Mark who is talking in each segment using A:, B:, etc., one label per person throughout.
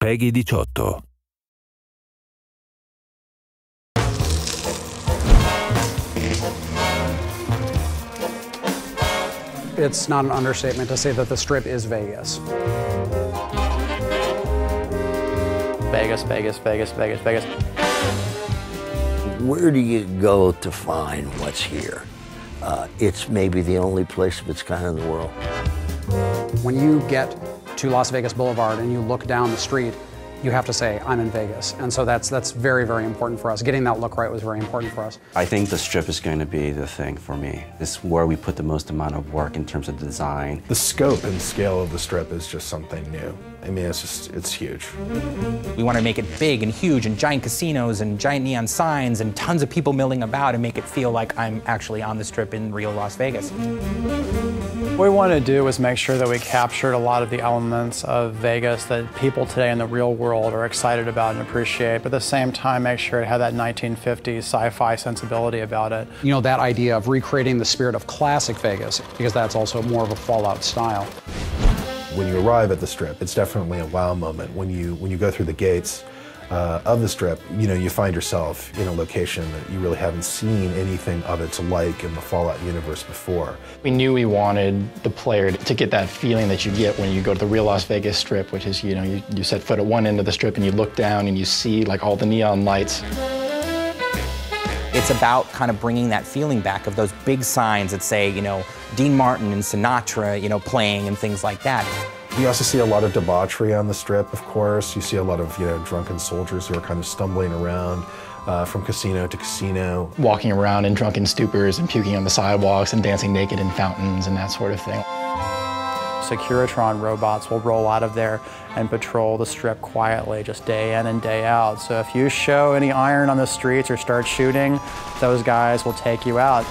A: Peggy 18.
B: It's not an understatement to say that the Strip is Vegas.
C: Vegas, Vegas, Vegas, Vegas, Vegas.
D: Where do you go to find what's here? It's maybe the only place of its kind in the world.
B: When you get to Las Vegas Boulevard and you look down the street, you have to say, I'm in Vegas. And so that's very, very important for us. Getting that look right was very important for us.
E: I think the Strip is going to be the thing for me. It's where we put the most amount of work in terms of design.
F: The scope and scale of the Strip is just something new. I mean, it's huge.
G: We want to make it big and huge and giant casinos and giant neon signs and tons of people milling about and make it feel like I'm actually on the Strip in real Las Vegas.
C: What we wanted to do was make sure that we captured a lot of the elements of Vegas that people today in the real world are excited about and appreciate, but at the same time make sure it had that 1950s sci-fi sensibility about it.
B: You know, that idea of recreating the spirit of classic Vegas, because that's also more of a Fallout style.
F: When you arrive at the Strip, it's definitely a wow moment. When you go through the gates of the Strip, you know, you find yourself in a location that you really haven't seen anything of its like in the Fallout universe before.
H: We knew we wanted the player to get that feeling that you get when you go to the real Las Vegas Strip, which is, you know, you set foot at one end of the Strip and you look down and you see like all the neon lights.
G: It's about kind of bringing that feeling back of those big signs that say, you know, Dean Martin and Sinatra, you know, playing and things like that.
F: You also see a lot of debauchery on the Strip, of course. You see a lot of, you know, drunken soldiers who are kind of stumbling around from casino to casino.
H: Walking around in drunken stupors and puking on the sidewalks and dancing naked in fountains and that sort of thing.
C: Securitron robots will roll out of there and patrol the Strip quietly, just day in and day out. So if you show any iron on the streets or start shooting, those guys will take you out.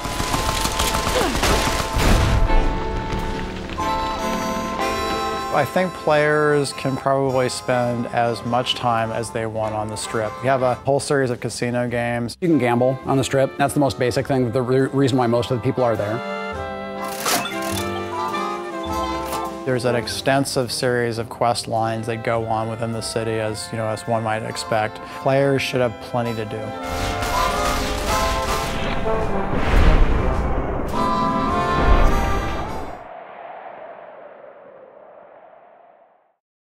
C: I think players can probably spend as much time as they want on the Strip. We have a whole series of casino games.
B: You can gamble on the Strip. That's the most basic thing, the reason why most of the people are there.
C: There's an extensive series of quest lines that go on within the city, as you know, as one might expect. Players should have plenty to do.